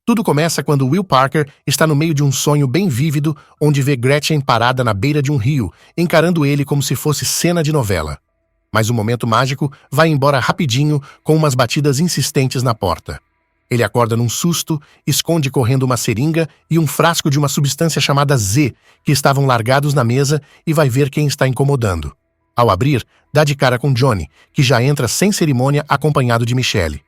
Tudo começa quando Will Parker está no meio de um sonho bem vívido, onde vê Gretchen parada na beira de um rio, encarando ele como se fosse cena de novela. Mas o momento mágico vai embora rapidinho, com umas batidas insistentes na porta. Ele acorda num susto, esconde correndo uma seringa e um frasco de uma substância chamada Z, que estavam largados na mesa, e vai ver quem está incomodando. Ao abrir, dá de cara com Johnny, que já entra sem cerimônia acompanhado de Michelle.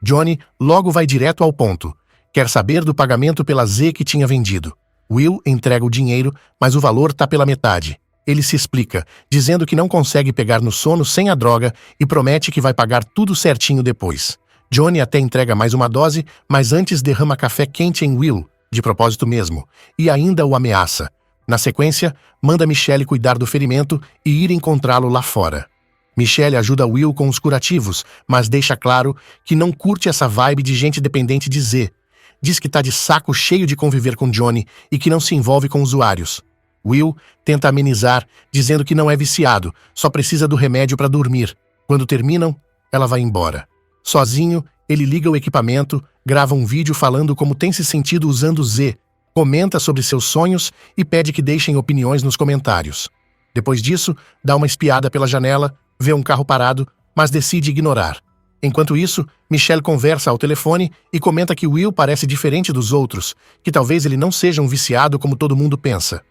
Johnny logo vai direto ao ponto. Quer saber do pagamento pela Z que tinha vendido. Will entrega o dinheiro, mas o valor tá pela metade. Ele se explica, dizendo que não consegue pegar no sono sem a droga e promete que vai pagar tudo certinho depois. Johnny até entrega mais uma dose, mas antes derrama café quente em Will, de propósito mesmo, e ainda o ameaça. Na sequência, manda Michelle cuidar do ferimento e ir encontrá-lo lá fora. Michelle ajuda Will com os curativos, mas deixa claro que não curte essa vibe de gente dependente de Z. Diz que tá de saco cheio de conviver com Johnny e que não se envolve com usuários. Will tenta amenizar, dizendo que não é viciado, só precisa do remédio para dormir. Quando terminam, ela vai embora. Sozinho, ele liga o equipamento, grava um vídeo falando como tem se sentido usando Z, comenta sobre seus sonhos e pede que deixem opiniões nos comentários. Depois disso, dá uma espiada pela janela, vê um carro parado, mas decide ignorar. Enquanto isso, Michelle conversa ao telefone e comenta que Will parece diferente dos outros, que talvez ele não seja um viciado como todo mundo pensa.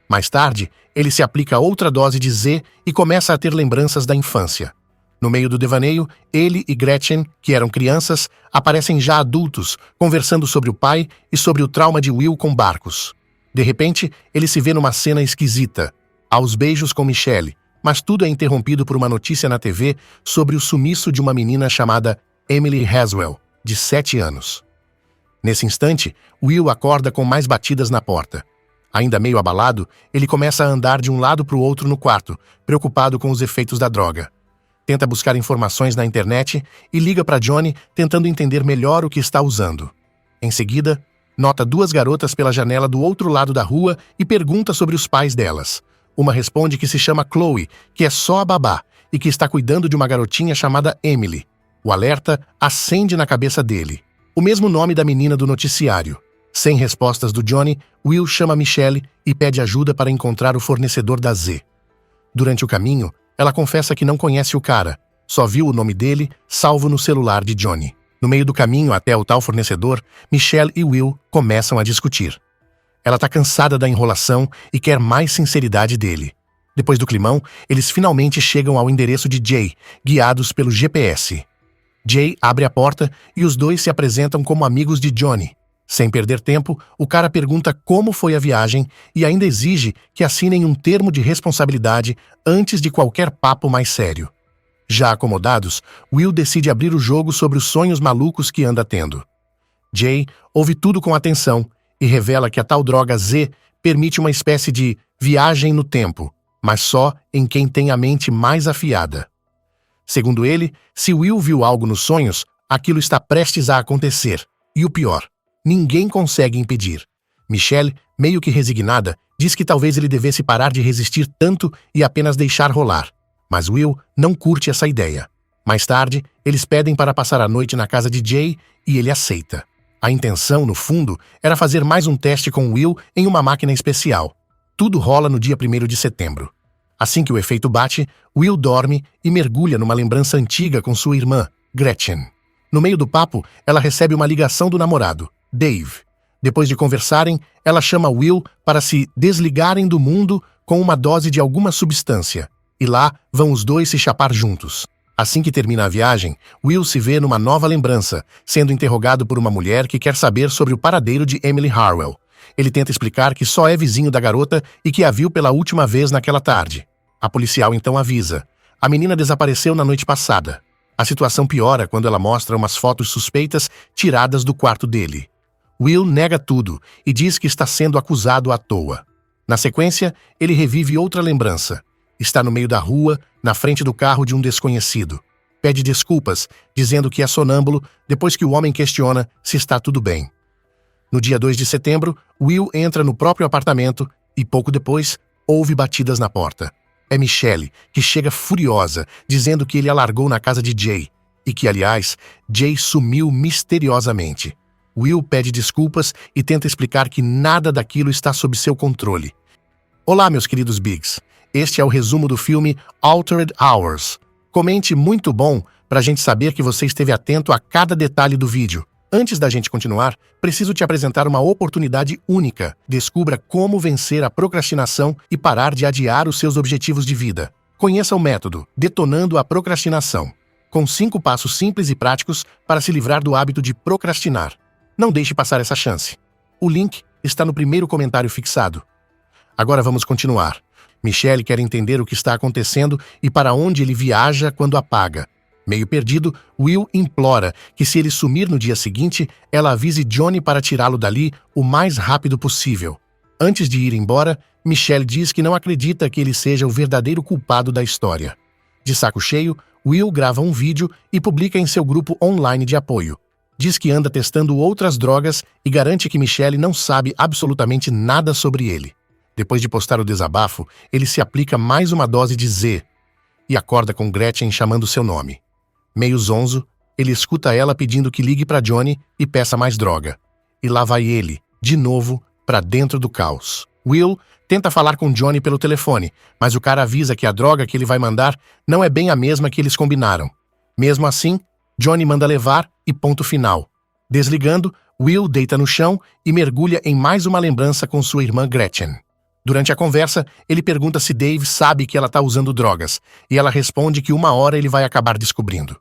Mais tarde, ele se aplica outra dose de Z e começa a ter lembranças da infância. No meio do devaneio, ele e Gretchen, que eram crianças, aparecem já adultos, conversando sobre o pai e sobre o trauma de Will com barcos. De repente, ele se vê numa cena esquisita, aos beijos com Michelle, mas tudo é interrompido por uma notícia na TV sobre o sumiço de uma menina chamada Emily Haswell, de 7 anos. Nesse instante, Will acorda com mais batidas na porta. Ainda meio abalado, ele começa a andar de um lado para o outro no quarto, preocupado com os efeitos da droga. Tenta buscar informações na internet e liga para Johnny, tentando entender melhor o que está usando. Em seguida, nota 2 garotas pela janela do outro lado da rua e pergunta sobre os pais delas. Uma responde que se chama Chloe, que é só a babá, e que está cuidando de uma garotinha chamada Emily. O alerta acende na cabeça dele. O mesmo nome da menina do noticiário. Sem respostas do Johnny, Will chama Michelle e pede ajuda para encontrar o fornecedor da Z. Durante o caminho, ela confessa que não conhece o cara, só viu o nome dele salvo no celular de Johnny. No meio do caminho até o tal fornecedor, Michelle e Will começam a discutir. Ela tá cansada da enrolação e quer mais sinceridade dele. Depois do climão, eles finalmente chegam ao endereço de Jay, guiados pelo GPS. Jay abre a porta e os dois se apresentam como amigos de Johnny. Sem perder tempo, o cara pergunta como foi a viagem e ainda exige que assinem um termo de responsabilidade antes de qualquer papo mais sério. Já acomodados, Will decide abrir o jogo sobre os sonhos malucos que anda tendo. Jay ouve tudo com atenção e revela que a tal droga Z permite uma espécie de viagem no tempo, mas só em quem tem a mente mais afiada. Segundo ele, se Will viu algo nos sonhos, aquilo está prestes a acontecer. E o pior, ninguém consegue impedir. Michelle, meio que resignada, diz que talvez ele devesse parar de resistir tanto e apenas deixar rolar. Mas Will não curte essa ideia. Mais tarde, eles pedem para passar a noite na casa de Jay e ele aceita. A intenção, no fundo, era fazer mais um teste com Will em uma máquina especial. Tudo rola no dia 1º de setembro. Assim que o efeito bate, Will dorme e mergulha numa lembrança antiga com sua irmã, Gretchen. No meio do papo, ela recebe uma ligação do namorado, Dave. Depois de conversarem, ela chama Will para se desligarem do mundo com uma dose de alguma substância. E lá vão os dois se chapar juntos. Assim que termina a viagem, Will se vê numa nova lembrança, sendo interrogado por uma mulher que quer saber sobre o paradeiro de Emily Harwell. Ele tenta explicar que só é vizinho da garota e que a viu pela última vez naquela tarde. A policial então avisa. A menina desapareceu na noite passada. A situação piora quando ela mostra umas fotos suspeitas tiradas do quarto dele. Will nega tudo e diz que está sendo acusado à toa. Na sequência, ele revive outra lembrança. Está no meio da rua, na frente do carro de um desconhecido. Pede desculpas, dizendo que é sonâmbulo, depois que o homem questiona se está tudo bem. No dia 2 de setembro, Will entra no próprio apartamento e, pouco depois, ouve batidas na porta. É Michelle, que chega furiosa, dizendo que ele a largou na casa de Jay, e que, aliás, Jay sumiu misteriosamente. Will pede desculpas e tenta explicar que nada daquilo está sob seu controle. Olá, meus queridos Bigs. Este é o resumo do filme Altered Hours. Comente muito bom para a gente saber que você esteve atento a cada detalhe do vídeo. Antes da gente continuar, preciso te apresentar uma oportunidade única. Descubra como vencer a procrastinação e parar de adiar os seus objetivos de vida. Conheça o método Detonando a Procrastinação, com 5 passos simples e práticos para se livrar do hábito de procrastinar. Não deixe passar essa chance. O link está no primeiro comentário fixado. Agora vamos continuar. Michelle quer entender o que está acontecendo e para onde ele viaja quando apaga. Meio perdido, Will implora que se ele sumir no dia seguinte, ela avise Johnny para tirá-lo dali o mais rápido possível. Antes de ir embora, Michelle diz que não acredita que ele seja o verdadeiro culpado da história. De saco cheio, Will grava um vídeo e publica em seu grupo online de apoio. Diz que anda testando outras drogas e garante que Michelle não sabe absolutamente nada sobre ele. Depois de postar o desabafo, ele se aplica mais uma dose de Z e acorda com Gretchen chamando seu nome. Meio zonzo, ele escuta ela pedindo que ligue para Johnny e peça mais droga. E lá vai ele, de novo, para dentro do caos. Will tenta falar com Johnny pelo telefone, mas o cara avisa que a droga que ele vai mandar não é bem a mesma que eles combinaram. Mesmo assim, Johnny manda levar e ponto final. Desligando, Will deita no chão e mergulha em mais uma lembrança com sua irmã Gretchen. Durante a conversa, ele pergunta se Dave sabe que ela está usando drogas, e ela responde que uma hora ele vai acabar descobrindo.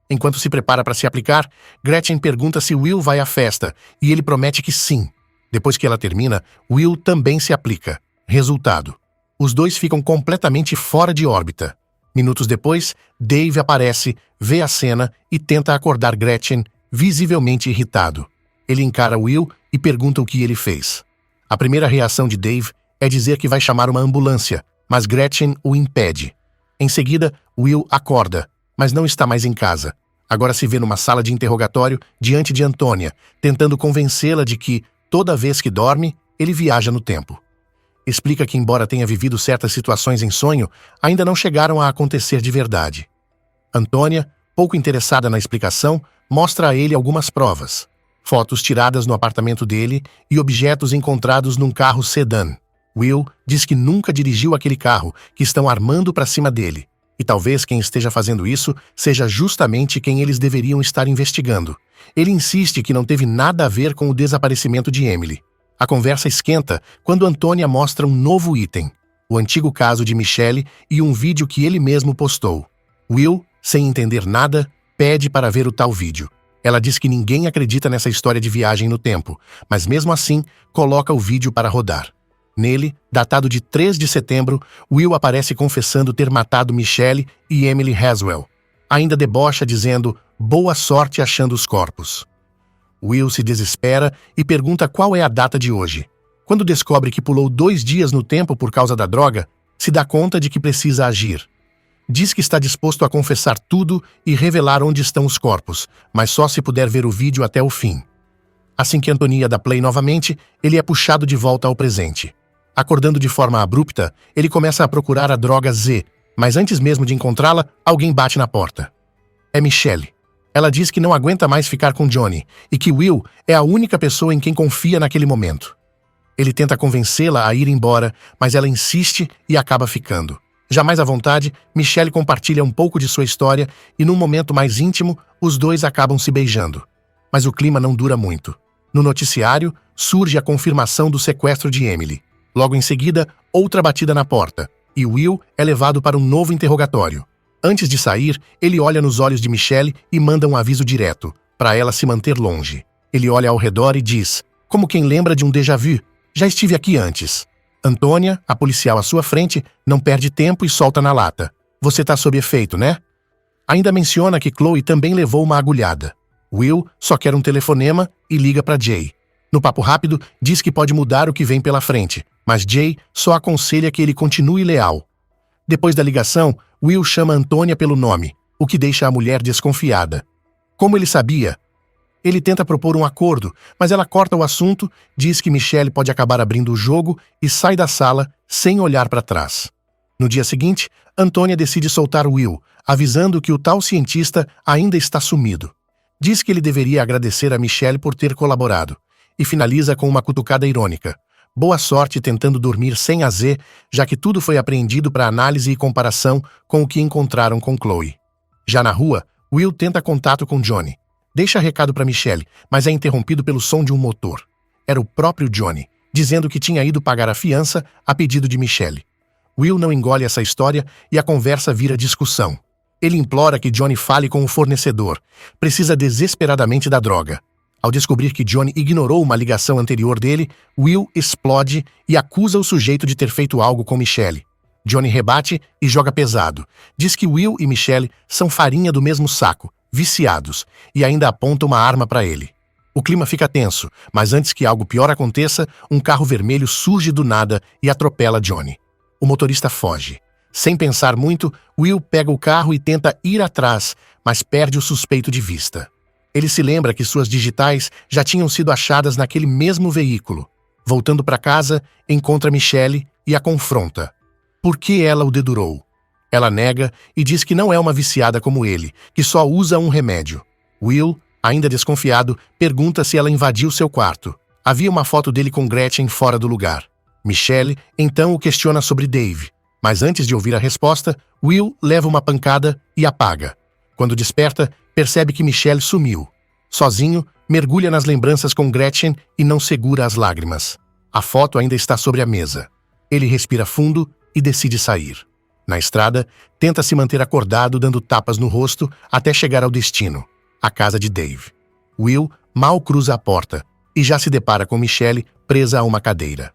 Enquanto se prepara para se aplicar, Gretchen pergunta se Will vai à festa, e ele promete que sim. Depois que ela termina, Will também se aplica. Resultado: os dois ficam completamente fora de órbita. Minutos depois, Dave aparece, vê a cena e tenta acordar Gretchen, visivelmente irritado. Ele encara Will e pergunta o que ele fez. A primeira reação de Dave é dizer que vai chamar uma ambulância, mas Gretchen o impede. Em seguida, Will acorda, mas não está mais em casa. Agora se vê numa sala de interrogatório diante de Antônia, tentando convencê-la de que, toda vez que dorme, ele viaja no tempo. Explica que, embora tenha vivido certas situações em sonho, ainda não chegaram a acontecer de verdade. Antônia, pouco interessada na explicação, mostra a ele algumas provas. Fotos tiradas no apartamento dele e objetos encontrados num carro sedã. Will diz que nunca dirigiu aquele carro, que estão armando para cima dele. E talvez quem esteja fazendo isso seja justamente quem eles deveriam estar investigando. Ele insiste que não teve nada a ver com o desaparecimento de Emily. A conversa esquenta quando Antônia mostra um novo item, o antigo caso de Michelle e um vídeo que ele mesmo postou. Will, sem entender nada, pede para ver o tal vídeo. Ela diz que ninguém acredita nessa história de viagem no tempo, mas mesmo assim, coloca o vídeo para rodar. Nele, datado de 3 de setembro, Will aparece confessando ter matado Michelle e Emily Haswell. Ainda debocha dizendo, boa sorte achando os corpos. Will se desespera e pergunta qual é a data de hoje. Quando descobre que pulou 2 dias no tempo por causa da droga, se dá conta de que precisa agir. Diz que está disposto a confessar tudo e revelar onde estão os corpos, mas só se puder ver o vídeo até o fim. Assim que Antonia dá play novamente, ele é puxado de volta ao presente. Acordando de forma abrupta, ele começa a procurar a droga Z, mas antes mesmo de encontrá-la, alguém bate na porta. É Michelle. Ela diz que não aguenta mais ficar com Johnny e que Will é a única pessoa em quem confia naquele momento. Ele tenta convencê-la a ir embora, mas ela insiste e acaba ficando. Já mais à vontade, Michelle compartilha um pouco de sua história e, num momento mais íntimo, os dois acabam se beijando. Mas o clima não dura muito. No noticiário, surge a confirmação do sequestro de Emily. Logo em seguida, outra batida na porta, e Will é levado para um novo interrogatório. Antes de sair, ele olha nos olhos de Michelle e manda um aviso direto, para ela se manter longe. Ele olha ao redor e diz, como quem lembra de um déjà vu, já estive aqui antes. Antônia, a policial à sua frente, não perde tempo e solta na lata. Você tá sob efeito, né? Ainda menciona que Chloe também levou uma agulhada. Will só quer um telefonema e liga para Jay. No papo rápido, diz que pode mudar o que vem pela frente, mas Jay só aconselha que ele continue leal. Depois da ligação, Will chama Antônia pelo nome, o que deixa a mulher desconfiada. Como ele sabia? Ele tenta propor um acordo, mas ela corta o assunto, diz que Michelle pode acabar abrindo o jogo e sai da sala sem olhar para trás. No dia seguinte, Antônia decide soltar Will, avisando que o tal cientista ainda está sumido. Diz que ele deveria agradecer a Michelle por ter colaborado, e finaliza com uma cutucada irônica. Boa sorte tentando dormir sem a Z, já que tudo foi apreendido para análise e comparação com o que encontraram com Chloe. Já na rua, Will tenta contato com Johnny. Deixa recado para Michelle, mas é interrompido pelo som de um motor. Era o próprio Johnny, dizendo que tinha ido pagar a fiança a pedido de Michelle. Will não engole essa história e a conversa vira discussão. Ele implora que Johnny fale com o fornecedor. Precisa desesperadamente da droga. Ao descobrir que Johnny ignorou uma ligação anterior dele, Will explode e acusa o sujeito de ter feito algo com Michelle. Johnny rebate e joga pesado. Diz que Will e Michelle são farinha do mesmo saco, viciados, e ainda aponta uma arma para ele. O clima fica tenso, mas antes que algo pior aconteça, um carro vermelho surge do nada e atropela Johnny. O motorista foge. Sem pensar muito, Will pega o carro e tenta ir atrás, mas perde o suspeito de vista. Ele se lembra que suas digitais já tinham sido achadas naquele mesmo veículo. Voltando para casa, encontra Michelle e a confronta. Por que ela o dedurou? Ela nega e diz que não é uma viciada como ele, que só usa um remédio. Will, ainda desconfiado, pergunta se ela invadiu seu quarto. Havia uma foto dele com Gretchen fora do lugar. Michelle, então, o questiona sobre Dave. Mas antes de ouvir a resposta, Will leva uma pancada e apaga. Quando desperta, percebe que Michelle sumiu. Sozinho, mergulha nas lembranças com Gretchen e não segura as lágrimas. A foto ainda está sobre a mesa. Ele respira fundo e decide sair. Na estrada, tenta se manter acordado dando tapas no rosto até chegar ao destino, a casa de Dave. Will mal cruza a porta e já se depara com Michelle presa a uma cadeira.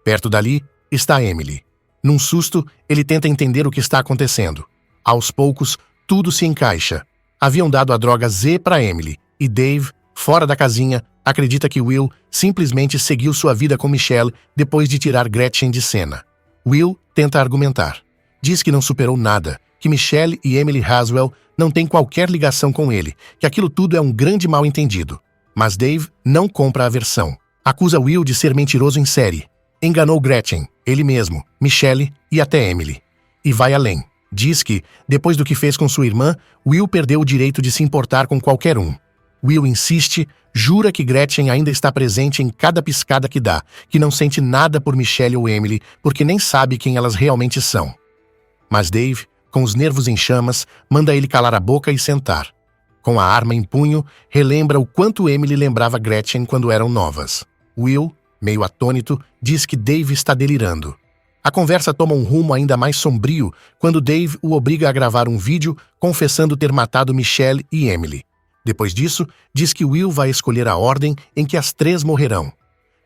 Perto dali está Emily. Num susto, ele tenta entender o que está acontecendo. Aos poucos, tudo se encaixa. Haviam dado a droga Z para Emily, e Dave, fora da casinha, acredita que Will simplesmente seguiu sua vida com Michelle depois de tirar Gretchen de cena. Will tenta argumentar. Diz que não superou nada, que Michelle e Emily Haswell não têm qualquer ligação com ele, que aquilo tudo é um grande mal-entendido. Mas Dave não compra a versão. Acusa Will de ser mentiroso em série. Enganou Gretchen, ele mesmo, Michelle e até Emily. E vai além. Diz que, depois do que fez com sua irmã, Will perdeu o direito de se importar com qualquer um. Will insiste, jura que Gretchen ainda está presente em cada piscada que dá, que não sente nada por Michelle ou Emily, porque nem sabe quem elas realmente são. Mas Dave, com os nervos em chamas, manda ele calar a boca e sentar. Com a arma em punho, relembra o quanto Emily lembrava Gretchen quando eram novas. Will, meio atônito, diz que Dave está delirando. A conversa toma um rumo ainda mais sombrio quando Dave o obriga a gravar um vídeo confessando ter matado Michelle e Emily. Depois disso, diz que Will vai escolher a ordem em que as três morrerão.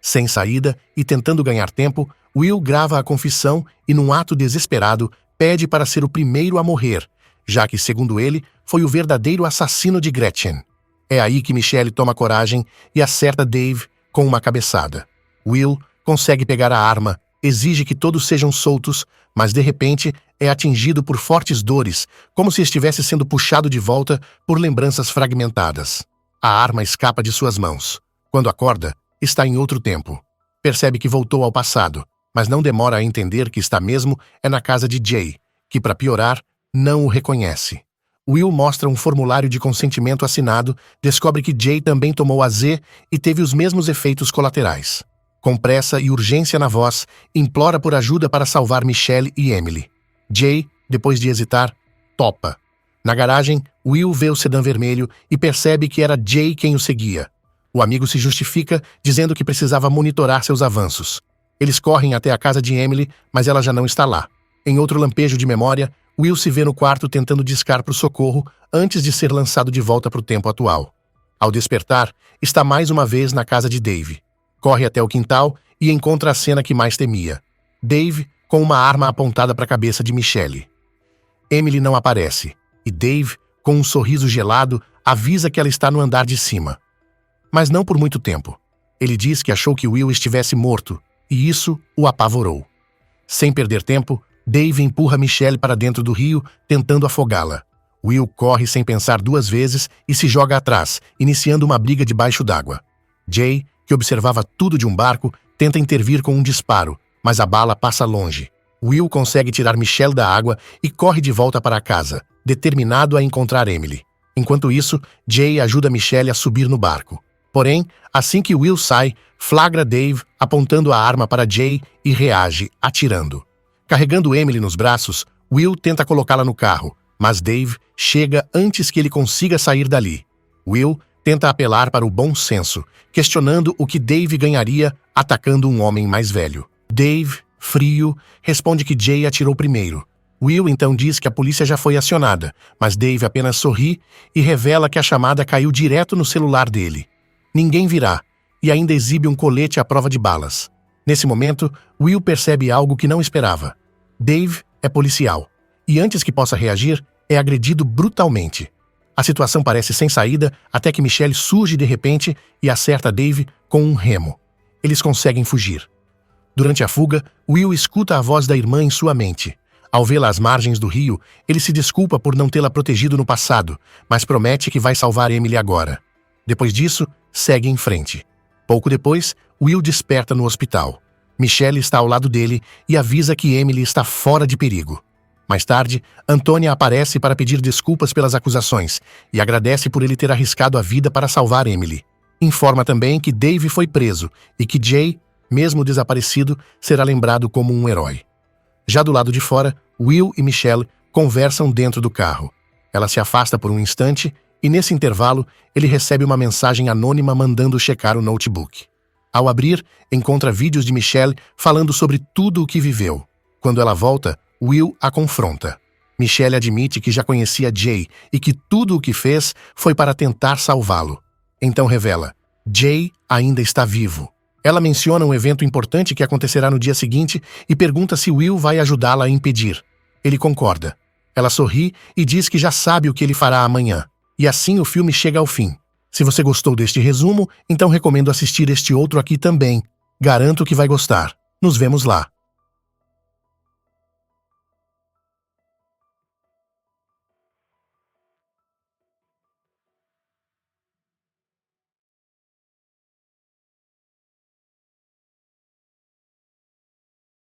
Sem saída e tentando ganhar tempo, Will grava a confissão e, num ato desesperado, pede para ser o primeiro a morrer, já que, segundo ele, foi o verdadeiro assassino de Gretchen. É aí que Michelle toma coragem e acerta Dave com uma cabeçada. Will consegue pegar a arma, exige que todos sejam soltos, mas de repente é atingido por fortes dores, como se estivesse sendo puxado de volta por lembranças fragmentadas. A arma escapa de suas mãos. Quando acorda, está em outro tempo. Percebe que voltou ao passado, mas não demora a entender que está mesmo na casa de Jay, que, para piorar, não o reconhece. Will mostra um formulário de consentimento assinado, descobre que Jay também tomou a Z e teve os mesmos efeitos colaterais. Com pressa e urgência na voz, implora por ajuda para salvar Michelle e Emily. Jay, depois de hesitar, topa. Na garagem, Will vê o sedã vermelho e percebe que era Jay quem o seguia. O amigo se justifica, dizendo que precisava monitorar seus avanços. Eles correm até a casa de Emily, mas ela já não está lá. Em outro lampejo de memória, Will se vê no quarto tentando discar para o socorro antes de ser lançado de volta para o tempo atual. Ao despertar, está mais uma vez na casa de Dave. Corre até o quintal e encontra a cena que mais temia. Dave com uma arma apontada para a cabeça de Michelle. Emily não aparece, e Dave, com um sorriso gelado, avisa que ela está no andar de cima. Mas não por muito tempo. Ele diz que achou que Will estivesse morto, e isso o apavorou. Sem perder tempo, Dave empurra Michelle para dentro do rio, tentando afogá-la. Will corre sem pensar duas vezes e se joga atrás, iniciando uma briga debaixo d'água. Jay, que observava tudo de um barco, tenta intervir com um disparo, mas a bala passa longe. Will consegue tirar Michelle da água e corre de volta para a casa, determinado a encontrar Emily. Enquanto isso, Jay ajuda Michelle a subir no barco. Porém, assim que Will sai, flagra Dave apontando a arma para Jay e reage, atirando. Carregando Emily nos braços, Will tenta colocá-la no carro, mas Dave chega antes que ele consiga sair dali. Will tenta apelar para o bom senso, questionando o que Dave ganharia atacando um homem mais velho. Dave, frio, responde que Jay atirou primeiro. Will então diz que a polícia já foi acionada, mas Dave apenas sorri e revela que a chamada caiu direto no celular dele. Ninguém virá, e ainda exibe um colete à prova de balas. Nesse momento, Will percebe algo que não esperava. Dave é policial, e antes que possa reagir, é agredido brutalmente. A situação parece sem saída até que Michelle surge de repente e acerta Dave com um remo. Eles conseguem fugir. Durante a fuga, Will escuta a voz da irmã em sua mente. Ao vê-la às margens do rio, ele se desculpa por não tê-la protegido no passado, mas promete que vai salvar Emily agora. Depois disso, segue em frente. Pouco depois, Will desperta no hospital. Michelle está ao lado dele e avisa que Emily está fora de perigo. Mais tarde, Antônia aparece para pedir desculpas pelas acusações e agradece por ele ter arriscado a vida para salvar Emily. Informa também que Dave foi preso e que Jay, mesmo desaparecido, será lembrado como um herói. Já do lado de fora, Will e Michelle conversam dentro do carro. Ela se afasta por um instante e, nesse intervalo, ele recebe uma mensagem anônima mandando checar o notebook. Ao abrir, encontra vídeos de Michelle falando sobre tudo o que viveu. Quando ela volta, Will a confronta. Michelle admite que já conhecia Jay e que tudo o que fez foi para tentar salvá-lo. Então revela: Jay ainda está vivo. Ela menciona um evento importante que acontecerá no dia seguinte e pergunta se Will vai ajudá-la a impedir. Ele concorda. Ela sorri e diz que já sabe o que ele fará amanhã. E assim o filme chega ao fim. Se você gostou deste resumo, então recomendo assistir este outro aqui também. Garanto que vai gostar. Nos vemos lá.